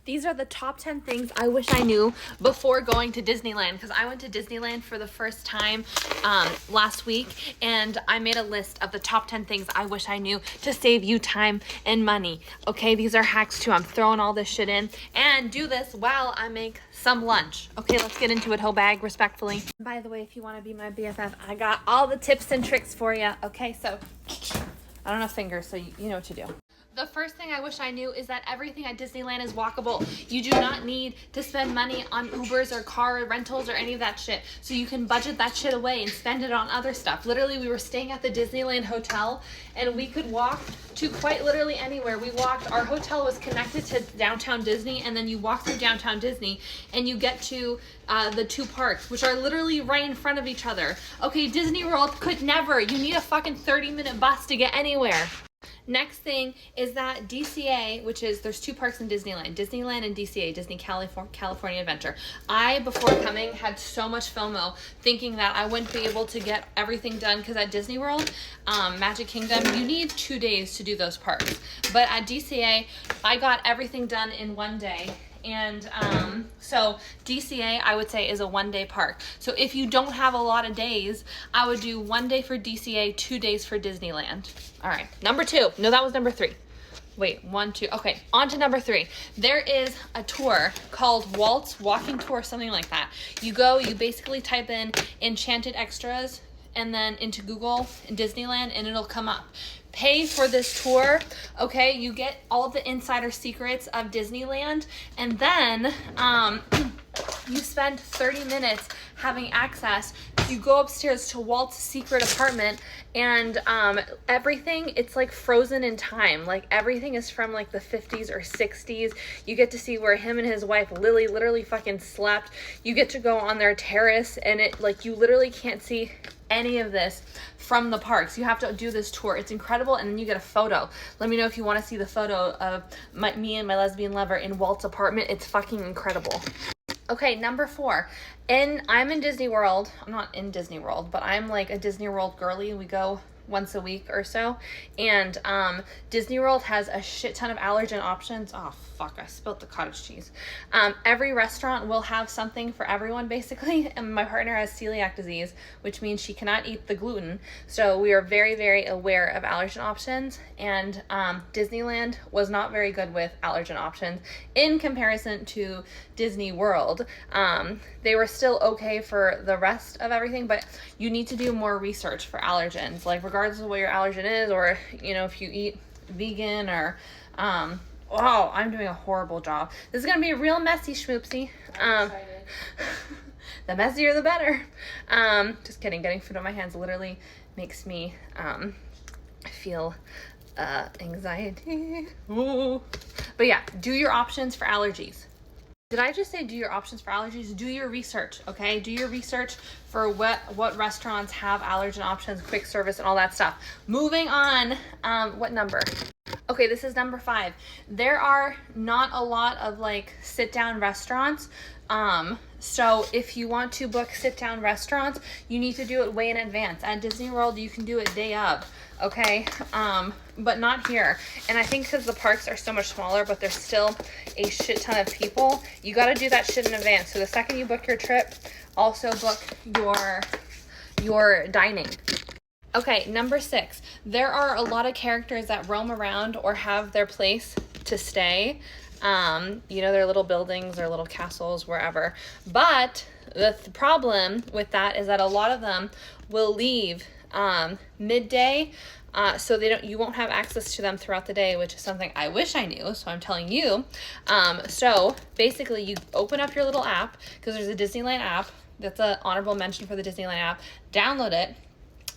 These are the top 10 things I wish I knew before going to Disneyland, because I went to Disneyland for the first time last week, and I made a list of the top 10 things I wish I knew to save you time and money. Okay, these are hacks too. I'm throwing all this shit in, and do this while I make some lunch. Okay, let's get into it, hoe bag, respectfully. By the way, if you want to be my BFF, I got all the tips and tricks for you. Okay, so I don't have fingers, so you know what to do. The first thing I wish I knew is that everything at Disneyland is walkable. You do not need to spend money on Ubers or car rentals or any of that shit. So you can budget that shit away and spend it on other stuff. Literally, we were staying at the Disneyland Hotel and we could walk to quite literally anywhere. We walked, our hotel was connected to downtown Disney, and then you walk through downtown Disney and you get to the two parks, which are literally right in front of each other. Okay, Disney World could never. You need a fucking 30-minute bus to get anywhere. Next thing is that DCA, which is, there's two parks in Disneyland and DCA, Disney California Adventure. I, before coming, had so much FOMO thinking that I wouldn't be able to get everything done, because at Disney World, Magic Kingdom, you need 2 days to do those parks. But at DCA, I got everything done in 1 day. And so DCA, I would say, is a 1 day park. So if you don't have a lot of days, I would do 1 day for DCA, 2 days for Disneyland. All right, number 2. No, that was number 3. Wait, 1, 2. Okay, on to number 3. There is a tour called Walt's Walking Tour, something like that. You go, you basically type in Enchanted Extras and then into Google in Disneyland, and it'll come up. Pay for this tour, okay? You get all the insider secrets of Disneyland, and then you spend 30 minutes having access. You go upstairs to Walt's secret apartment, and everything, it's like frozen in time. Like everything is from like the 50s or 60s. You get to see where him and his wife Lily literally fucking slept. You get to go on their terrace, and it, like, you literally can't see any of this from the parks. You have to do this tour. It's incredible, and then you get a photo. Let me know if you want to see the photo of me and my lesbian lover in Walt's apartment. It's fucking incredible. Okay, number 4. I'm in Disney World. I'm not in Disney World, but I'm like a Disney World girly. We go once a week or so, and Disney World has a shit ton of allergen options. Oh fuck, I spilled the cottage cheese. Every restaurant will have something for everyone, basically, and my partner has celiac disease, which means she cannot eat the gluten, so we are very, very aware of allergen options, and Disneyland was not very good with allergen options in comparison to Disney World. They were still okay for the rest of everything, but you need to do more research for allergens, like regardless of what your allergen is, or you know, if you eat vegan or oh, I'm doing a horrible job. This is gonna be a real messy schmoopsy. The messier the better. Just kidding. Getting food on my hands literally makes me feel anxiety. Ooh. But yeah, do your options for allergies. Did I just say do your options for allergies? Do your research, okay? Do your research for what restaurants have allergen options, quick service, and all that stuff. Moving on, what number? Okay, this is number 5. There are not a lot of like sit-down restaurants. So if you want to book sit-down restaurants, you need to do it way in advance. At Disney World, you can do it day of, okay? But not here. And I think because the parks are so much smaller, but there's still a shit ton of people, you got to do that shit in advance. So the second you book your trip, also book your dining. Okay, number 6. There are a lot of characters that roam around or have their place to stay. You know, their little buildings or little castles, wherever. But the problem with that is that a lot of them will leave midday, so you won't have access to them throughout the day, which is something I wish I knew, so I'm telling you. So basically, you open up your little app, because there's a Disneyland app. That's an honorable mention for the Disneyland app. Download it.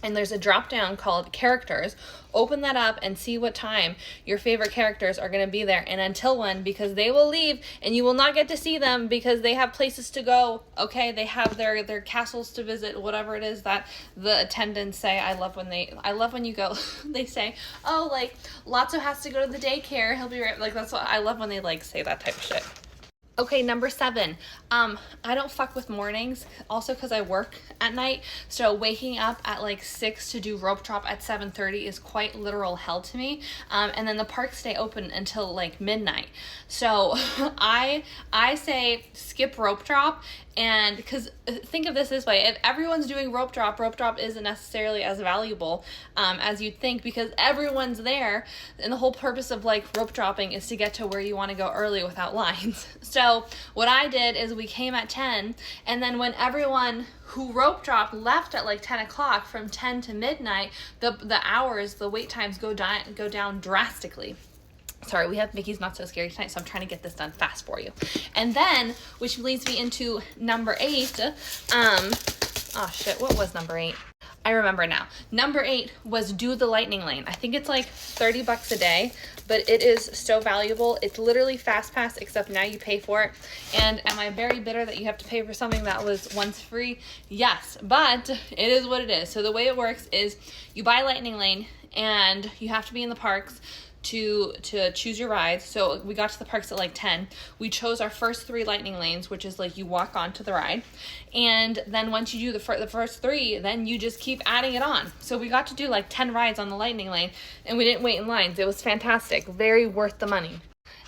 And there's a drop down called characters. Open that up and see what time your favorite characters are going to be there, and until when, because they will leave and you will not get to see them because they have places to go. Okay, they have their castles to visit, whatever it is that the attendants say. I love when you go. They say, oh, like Lotso has to go to the daycare, he'll be right. Like, that's what I love when they like say that type of shit. Okay, number 7. I don't fuck with mornings, also because I work at night. So waking up at like 6 to do rope drop at 7:30 is quite literal hell to me. And then the parks stay open until like midnight. So I say skip rope drop. And because think of this way, if everyone's doing rope drop isn't necessarily as valuable as you'd think, because everyone's there, and the whole purpose of like rope dropping is to get to where you want to go early without lines. So what I did is we came at 10, and then when everyone who rope dropped left at like 10 o'clock, from 10 to midnight, the wait times go down drastically. Sorry, we have Mickey's Not So Scary tonight, so I'm trying to get this done fast for you. And then, which leads me into number 8. Oh shit, what was number 8? I remember now. Number 8 was do the lightning lane. I think it's like $30 a day, but it is so valuable. It's literally fast pass, except now you pay for it. And am I very bitter that you have to pay for something that was once free? Yes, but it is what it is. So the way it works is you buy lightning lane, and you have to be in the parks to choose your rides. So we got to the parks at like 10. We chose our first 3 lightning lanes, which is like you walk onto the ride. And then once you do the first 3, then you just keep adding it on. So we got to do like 10 rides on the lightning lane, and we didn't wait in lines. It was fantastic. Very worth the money.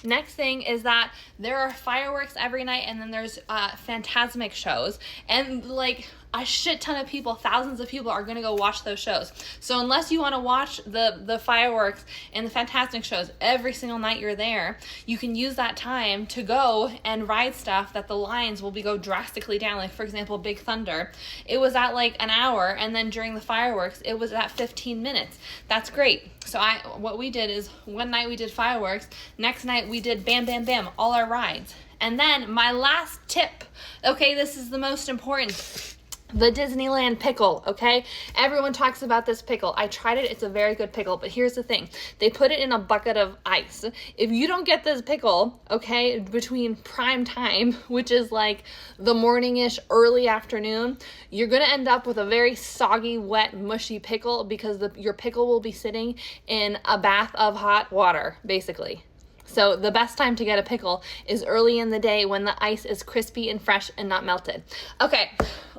Next thing is that there are fireworks every night, and then there's Fantasmic shows, and like a shit ton of people, thousands of people are going to go watch those shows. So unless you want to watch the fireworks and the Fantasmic shows every single night you're there, you can use that time to go and ride stuff that the lines will go drastically down. Like for example, Big Thunder, it was at like an hour, and then during the fireworks it was at 15 minutes. That's great. So what we did is one night we did fireworks, next night we did Bam Bam Bam, all our rides. And then my last tip, okay, this is the most important. The Disneyland pickle, okay? Everyone talks about this pickle. I tried it. It's a very good pickle, but here's the thing. They put it in a bucket of ice. If you don't get this pickle, okay, between prime time, which is like the morning-ish, early afternoon, you're going to end up with a very soggy, wet, mushy pickle, because your pickle will be sitting in a bath of hot water, basically. So the best time to get a pickle is early in the day when the ice is crispy and fresh and not melted. Okay,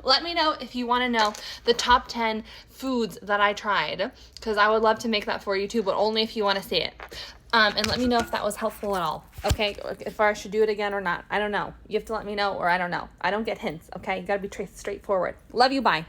let me know if you want to know the top 10 foods that I tried, because I would love to make that for you too, but only if you want to see it. And let me know if that was helpful at all, okay? If I should do it again or not. I don't know. You have to let me know, or I don't know. I don't get hints, okay? You got to be straightforward. Love you, bye.